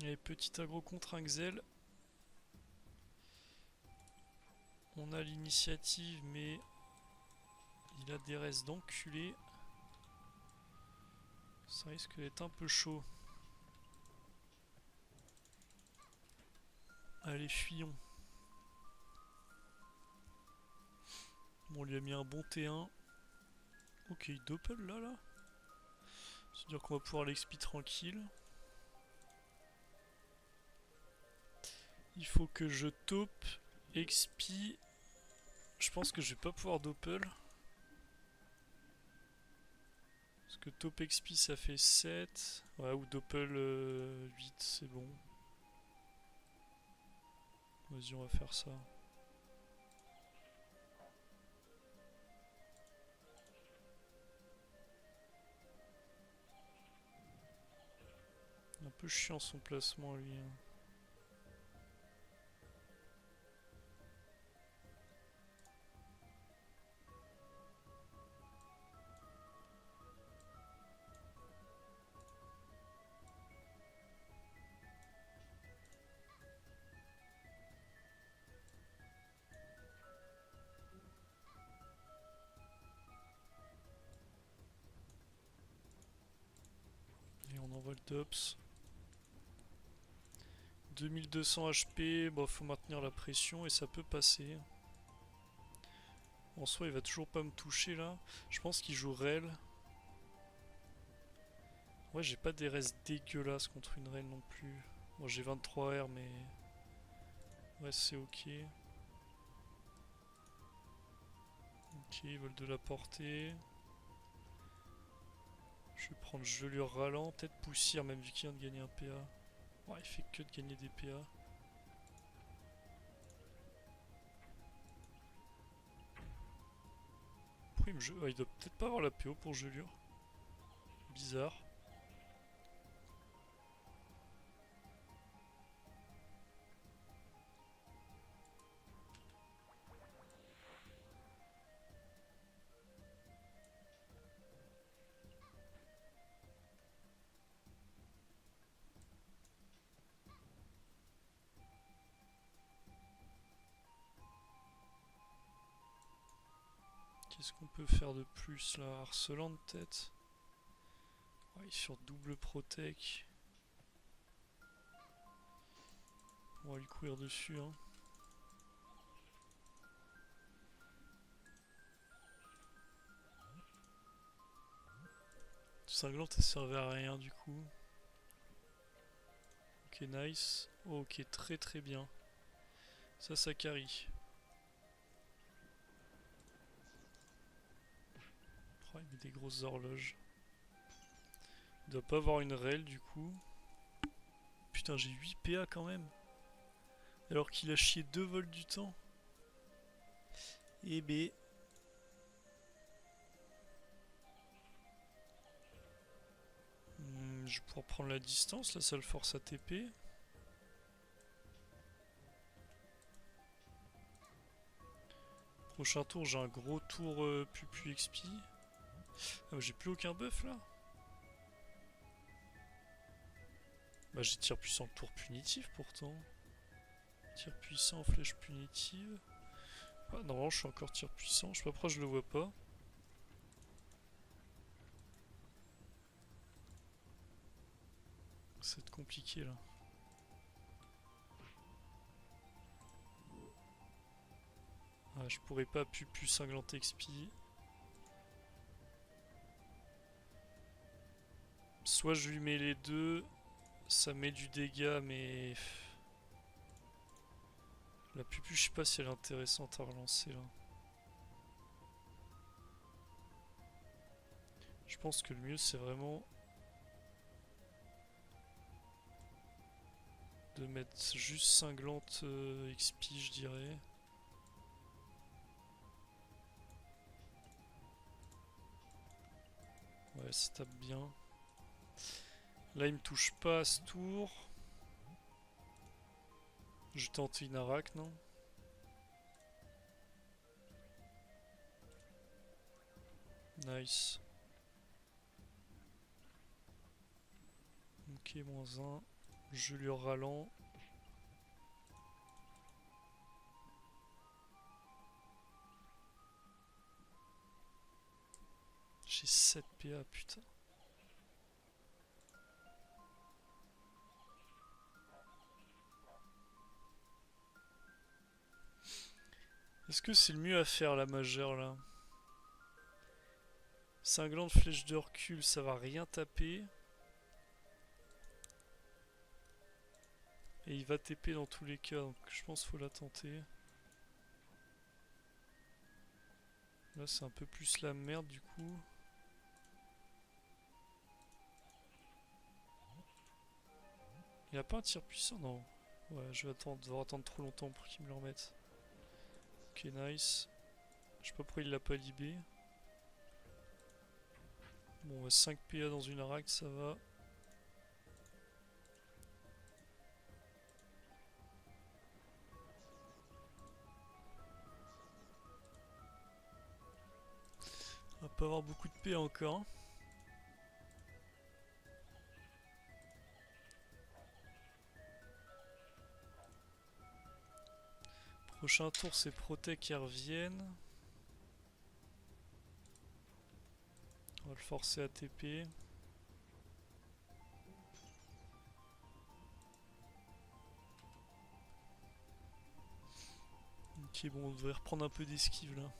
Allez, petit aggro contre un Xel. On a l'initiative, mais il a des restes d'enculé. Ça risque d'être un peu chaud. Allez, fuyons. Bon, on lui a mis un bon T1. Ok, il doppel là. C'est-à-dire qu'on va pouvoir l'expi tranquille. Il faut que je taupe, expi. Je pense que je vais pas pouvoir doppel. Parce que taupe expi ça fait 7. Ouais, ou doppel 8, c'est bon. Vas-y, on va faire ça. Un peu chiant son placement lui. Et on envoie le DOPS. 2200 HP, bon faut maintenir la pression et ça peut passer. En soi il va toujours pas me toucher là. Je pense qu'il joue Rel. Ouais, j'ai pas des restes dégueulasses contre une Rel non plus. Bon, j'ai 23 R mais... Ouais, c'est ok. Ok, ils veulent de la portée. Je vais prendre gelure ralent, peut-être poussière même vu qu'il vient de gagner un PA. Ouais, il fait que de gagner des PA. Pourquoi il me joue? Ah, il doit peut-être pas avoir la PO pour gelure. Bizarre. Qu'est-ce qu'on peut faire de plus là? Harcelant peut-être? Ouais, il est sur double protec. On va lui courir dessus hein. Cinglante elle servait à rien du coup. Ok nice. Oh, ok très très bien. Ça carry. Oh, il met des grosses horloges. Il doit pas avoir une rel du coup. Putain j'ai 8 PA quand même. Alors qu'il a chié 2 vols du temps. Eh ben. Je vais pouvoir prendre la distance, là ça le force à TP. Prochain tour j'ai un gros tour Pupu XP. Ah, j'ai plus aucun buff là. Bah j'ai tir puissant tour punitif pourtant. Tir puissant, flèche punitive. Ah non, je suis encore tir puissant, je sais pas pourquoi je le vois pas. Ça va être compliqué là. Ah, je pourrais pas Pupu cinglante XP. Soit je lui mets les deux, ça met du dégât mais... La Pupu je sais pas si elle est intéressante à relancer là. Je pense que le mieux c'est vraiment de mettre juste cinglante XP je dirais. Ouais ça tape bien. Là il me touche pas à ce tour. Je tente une Arak non? Nice. Ok moins 1. Je lui ralent. J'ai 7 PA, putain. Est-ce que c'est le mieux à faire la majeure là? Cinglante flèche de recul, ça va rien taper. Et il va TP dans tous les cas, donc je pense qu'il faut la tenter. Là c'est un peu plus la merde du coup. Il a pas un tir puissant? Non. Ouais, je vais devoir attendre trop longtemps pour qu'il me le remette. Ok, nice. Je sais pas pourquoi il l'a pas libé. Bon, 5 PA dans une aract, ça va. On va pas avoir beaucoup de PA encore. Hein. Prochain tour, c'est Protec qui reviennent. On va le forcer à TP. Ok, bon, on devrait reprendre un peu d'esquive là.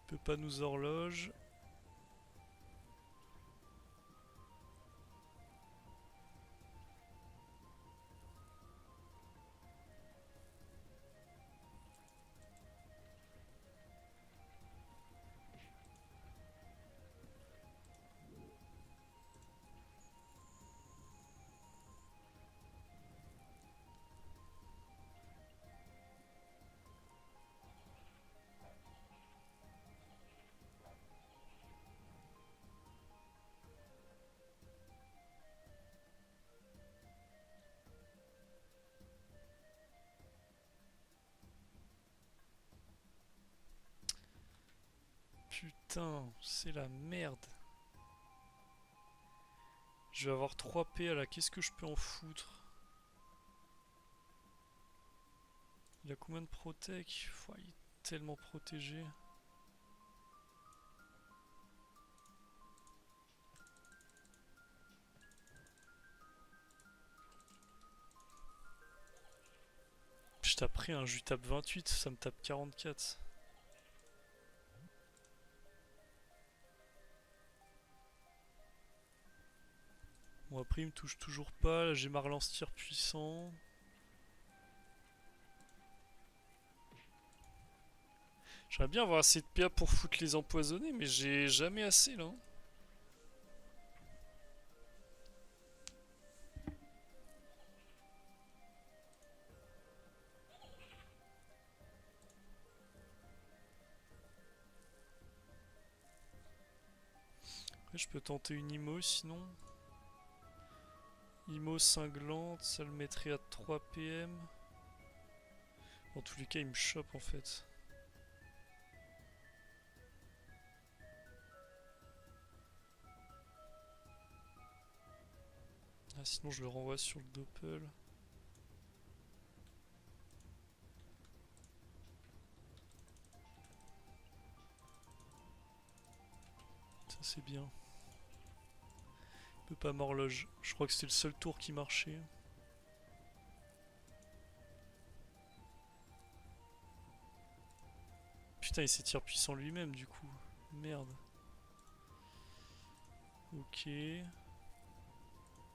Il peut pas nous horloge. Putain, c'est la merde. Je vais avoir 3 PA là, qu'est-ce que je peux en foutre? Il a combien de protec? Il est tellement protégé. Je tape rien, je lui tape 28, ça me tape 44. Bon après il me touche toujours pas, là j'ai ma relance-tir puissant. J'aimerais bien avoir assez de PA pour foutre les empoisonnés, mais j'ai jamais assez là. Après je peux tenter une IMO sinon. IMO cinglante, ça le mettrait à 3 PM. Dans tous les cas il me chope en fait. Ah, sinon je le renvoie sur le doppel. Ça c'est bien. Il peut pas m'horloge. Je crois que c'était le seul tour qui marchait. Putain il s'étire puissant lui-même du coup. Merde. Ok.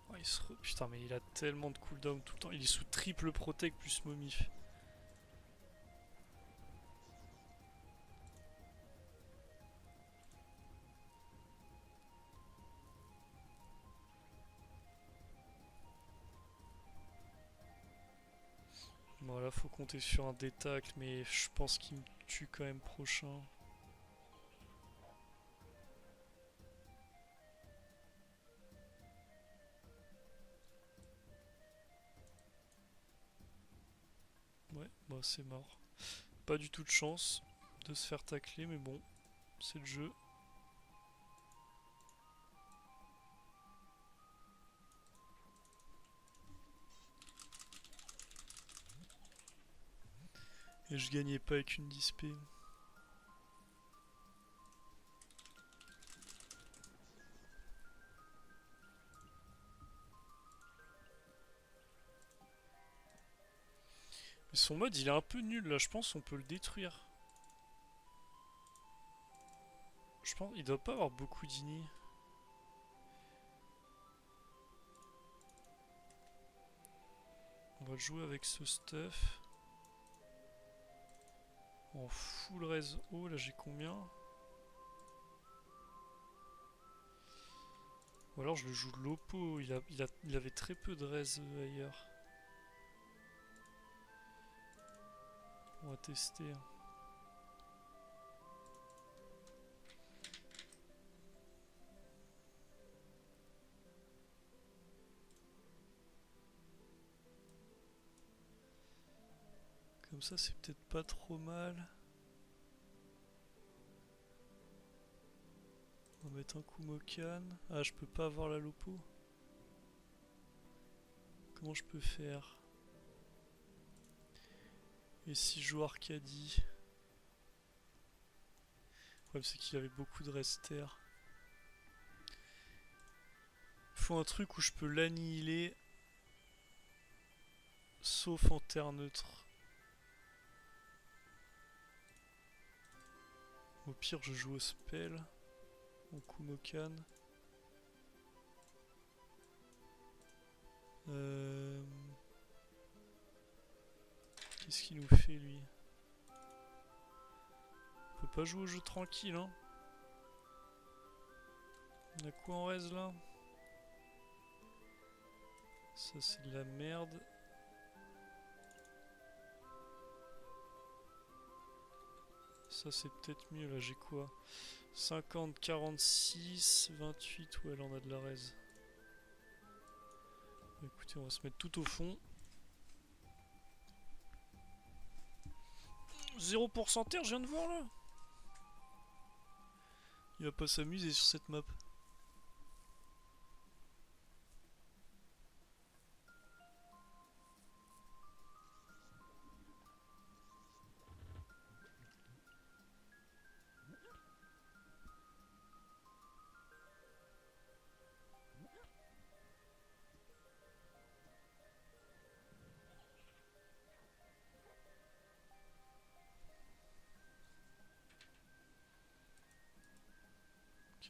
Oh, putain mais il a tellement de cooldown tout le temps. Il est sous triple protect plus momif. Bon là faut compter sur un détacle mais je pense qu'il me tue quand même prochain. Ouais, bah c'est mort. Pas du tout de chance de se faire tacler mais bon, c'est le jeu. Et je gagnais pas avec une 10p. Mais son mode il est un peu nul là, je pense qu'on peut le détruire. Je pense qu'il doit pas avoir beaucoup d'inni. On va jouer avec ce stuff. En full res haut, là j'ai combien? Ou alors je le joue de l'oppo, il avait très peu de res ailleurs. On va tester. Comme ça c'est peut-être pas trop mal. On va mettre un Kumokan. Ah, je peux pas avoir la Lopo. Comment je peux faire? Et si je joue Arcadie? Le problème c'est qu'il avait beaucoup de rester. Il faut un truc où je peux l'annihiler. Sauf en terre neutre. Au pire je joue au spell. Au Kumokan. Qu'est-ce qu'il nous fait lui? On peut pas jouer au jeu tranquille hein. On a quoi en res là? Ça c'est de la merde. Ça c'est peut-être mieux là, j'ai quoi? 50, 46, 28, ouais là on a de la res. Écoutez, on va se mettre tout au fond. 0% terre, je viens de voir là. Il va pas s'amuser sur cette map.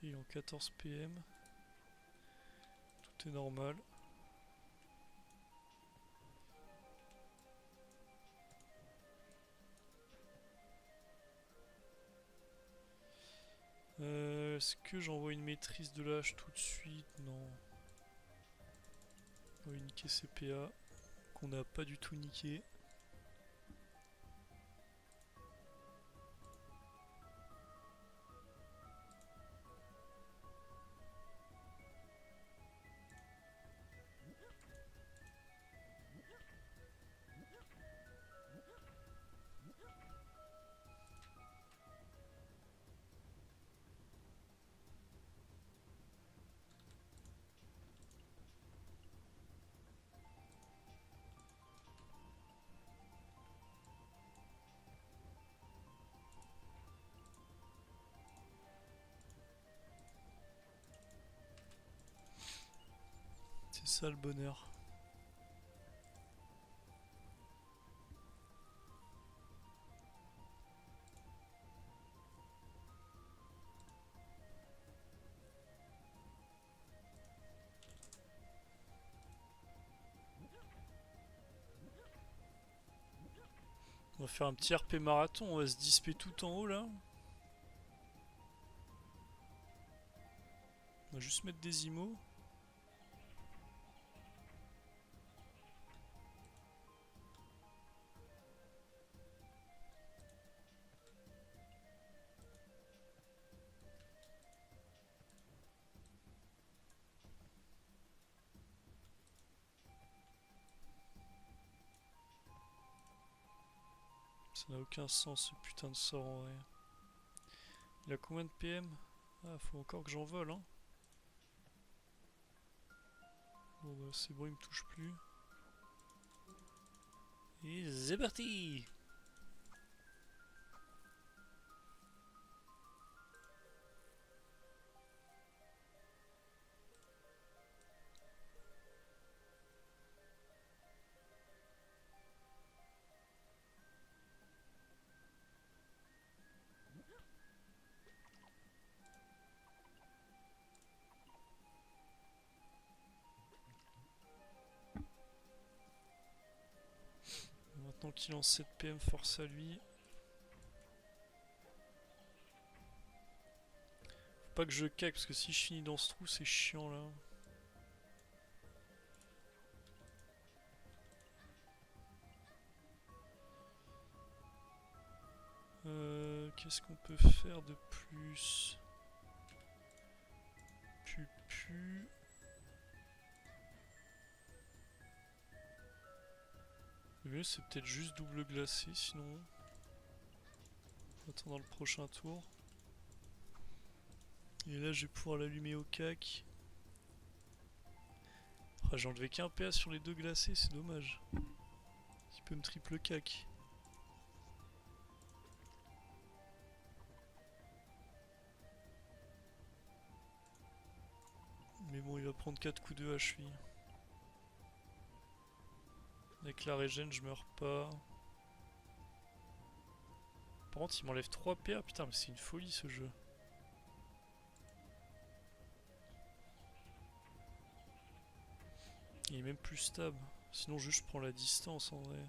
Ok, en 14 PM. Tout est normal. Est-ce que j'envoie une maîtrise de l'âge tout de suite? Non. On va niquer CPA. Qu'on n'a pas du tout niqué. C'est ça le bonheur. On va faire un petit RP marathon, on va se disper tout en haut là. On va juste mettre des immos. Ça n'a aucun sens ce putain de sort en vrai. Il a combien de PM? Ah, faut encore que j'en vole hein. Bon bah c'est bon, il me touche plus. Et c'est parti! Maintenant qu'il lance 7 PM, force à lui. Faut pas que je caque parce que si je finis dans ce trou, c'est chiant là. Qu'est-ce qu'on peut faire de plus? Pupu. Le mieux c'est peut-être juste double glacé sinon. En attendant le prochain tour. Et là je vais pouvoir l'allumer au cac. Ah, j'ai enlevé qu'un PA sur les deux glacés, c'est dommage. Il peut me triple cac. Mais bon, il va prendre 4 coups de hache lui. Avec la régène, je meurs pas. Par contre, il m'enlève 3 PA. Putain, mais c'est une folie ce jeu. Il est même plus stable. Sinon, juste je prends la distance en vrai.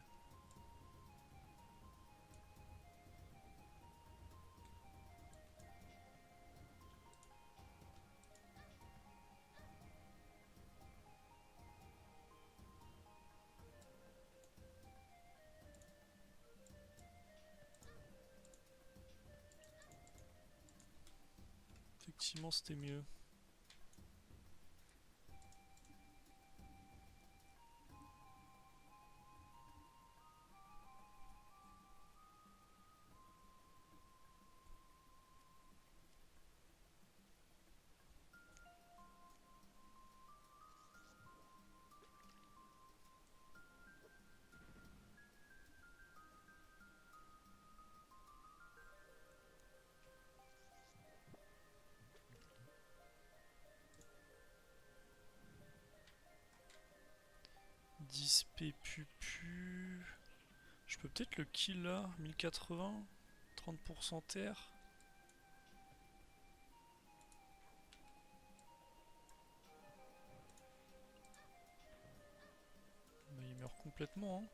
Effectivement, c'était mieux. P pupu. Je peux peut-être le kill là, 1080, 30% terre. Bah, il meurt complètement. Hein.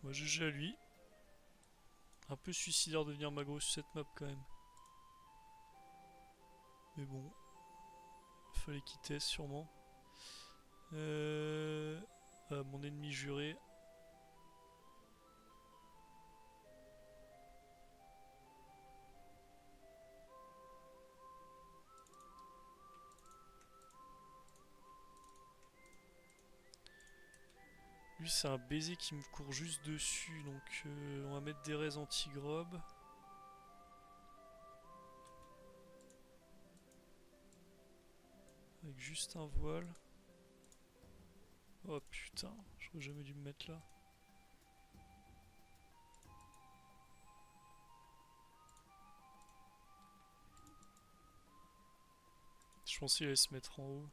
Moi GG à lui. Un peu suicidaire de venir m'aggro sur cette map quand même. Mais bon. Fallait qu'il teste sûrement. Mon ennemi juré. Lui c'est un baiser qui me court juste dessus, donc on va mettre des raies anti-grob. Avec juste un voile. Oh putain, j'aurais jamais dû me mettre là. Je pensais qu'il allait se mettre en haut.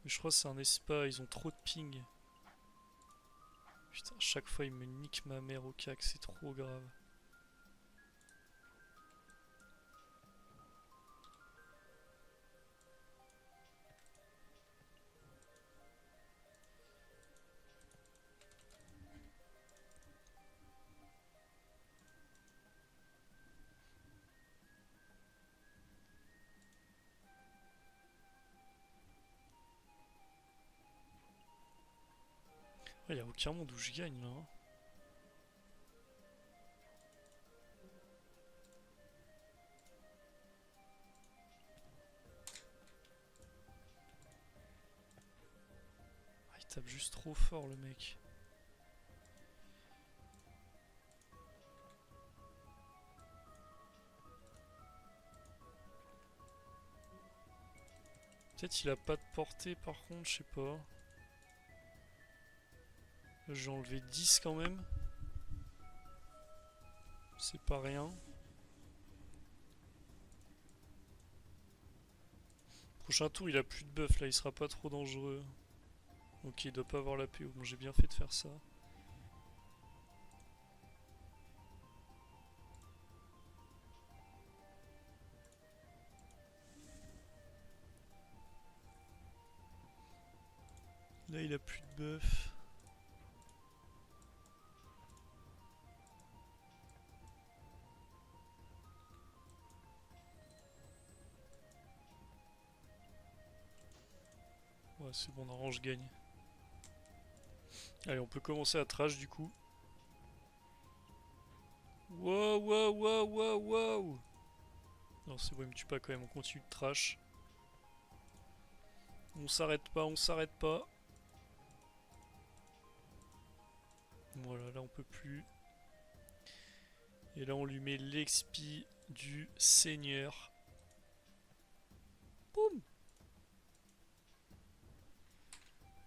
Mais je crois que c'est un espa, ils ont trop de ping. Putain, chaque fois il me nique ma mère au cac, c'est trop grave. Il n'y a aucun monde où je gagne là. Hein. Ah, il tape juste trop fort le mec. Peut-être il a pas de portée par contre, je sais pas. J'ai enlevé 10 quand même. C'est pas rien. Prochain tour il a plus de buff là, il sera pas trop dangereux. Ok, il doit pas avoir la PO. Bon, j'ai bien fait de faire ça. Là il a plus de buff. c'est bon, Orange gagne. Allez, on peut commencer à trash du coup. Wow, wow, wow, wow, wow. Non, c'est bon, il me tue pas quand même, on continue de trash. On s'arrête pas, on s'arrête pas. Voilà, là on peut plus. Et là on lui met l'expi du seigneur. Boum.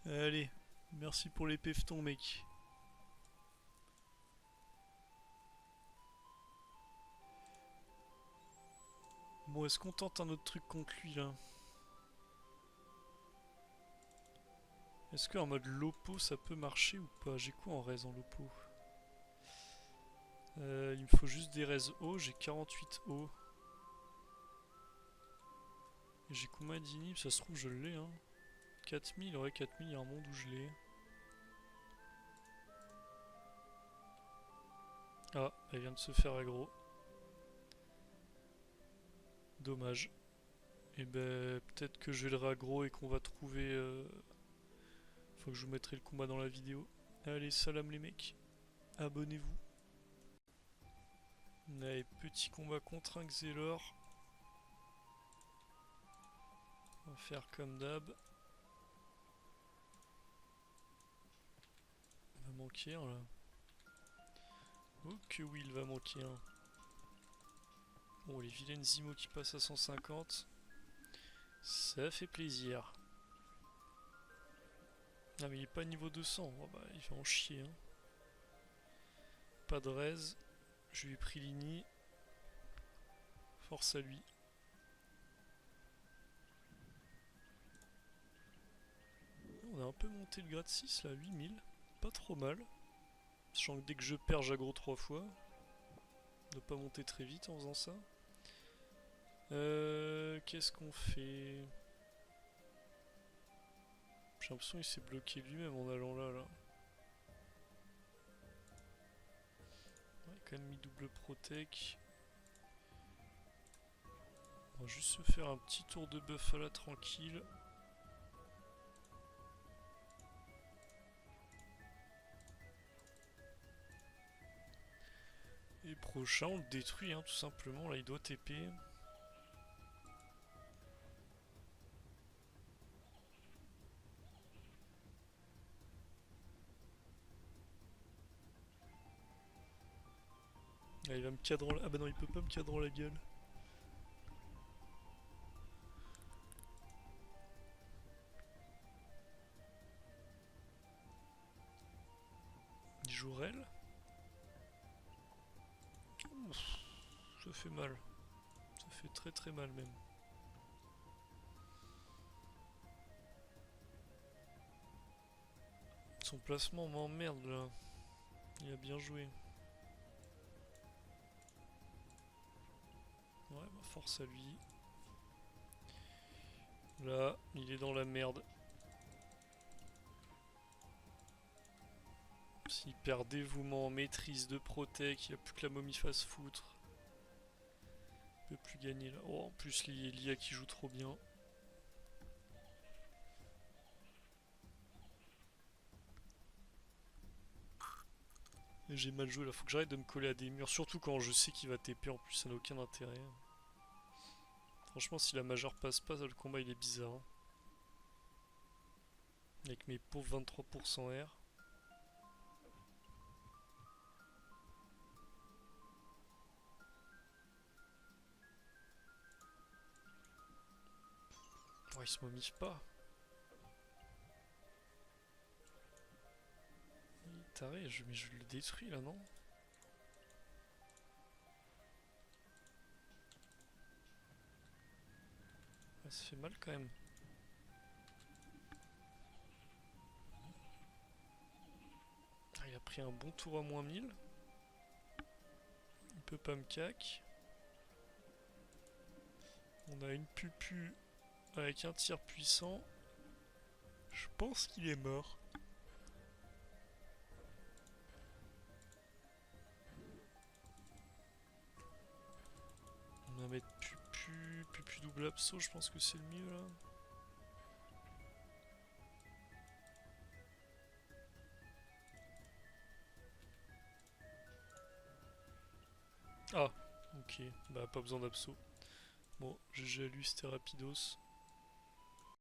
Allez, merci pour les pefetons mec. Bon, est-ce qu'on tente un autre truc contre lui là? Est-ce qu'en mode lopo ça peut marcher ou pas? J'ai quoi en raise en lopo? Il me faut juste des raises haut, j'ai 48 hauts. Et j'ai combien d'inhib? Ça se trouve je l'ai hein. 4000, ouais 4000, il y a un monde où je l'ai. Ah, elle vient de se faire aggro. Dommage. Et ben peut-être que je vais le raggro et qu'on va trouver... Faut que je vous mettrai le combat dans la vidéo. Allez, salam les mecs. Abonnez-vous. Allez, petit combat contre un Xelor. On va faire comme d'hab. Il va manquer un là. Oh que oui, il va manquer un. Bon, les vilaines Zimo qui passent à 150. Ça fait plaisir. Ah mais il est pas niveau 200. Oh, bah, il va en chier. Hein. Pas de raise. Je lui ai pris l'ini. Force à lui. On a un peu monté le grade 6 là, 8000. Pas trop mal. Sachant que dès que je perds, j'aggro 3 fois. Ne pas monter très vite en faisant ça. Qu'est-ce qu'on fait? J'ai l'impression qu'il s'est bloqué lui-même en allant là. Ouais, il a quand même mis double protec. On va juste se faire un petit tour de buff à la tranquille. Et prochain, on le détruit, hein, tout simplement. Là, il doit TP. Ah, il va me cadrer la... Ah bah non, il peut pas me cadrer la gueule. Il joue Rel. Ça fait mal. Ça fait très très mal même. Son placement m'emmerde là. Il a bien joué. Ouais, bah force à lui. Là, il est dans la merde. S'il perd dévouement, maîtrise de protec, il n'y a plus que la momie fasse foutre. Il peut plus gagner là. Oh, en plus, l'IA qui joue trop bien. J'ai mal joué là, faut que j'arrête de me coller à des murs, surtout quand je sais qu'il va TP, en plus ça n'a aucun intérêt. Franchement si la majeure passe pas, le combat il est bizarre. Hein. Avec mes pauvres 23% R. Oh, il se momifie pas. Il est taré, mais je le détruis là non? Ouais, ça fait mal quand même. Ah, il a pris un bon tour à moins 1000. Il peut pas me cac. On a une pupu avec un tir puissant. Je pense qu'il est mort. On va mettre pupu double abso, je pense que c'est le mieux là. Ah, ok, bah pas besoin d'abso. Bon, j'ai lu, c'était rapidos.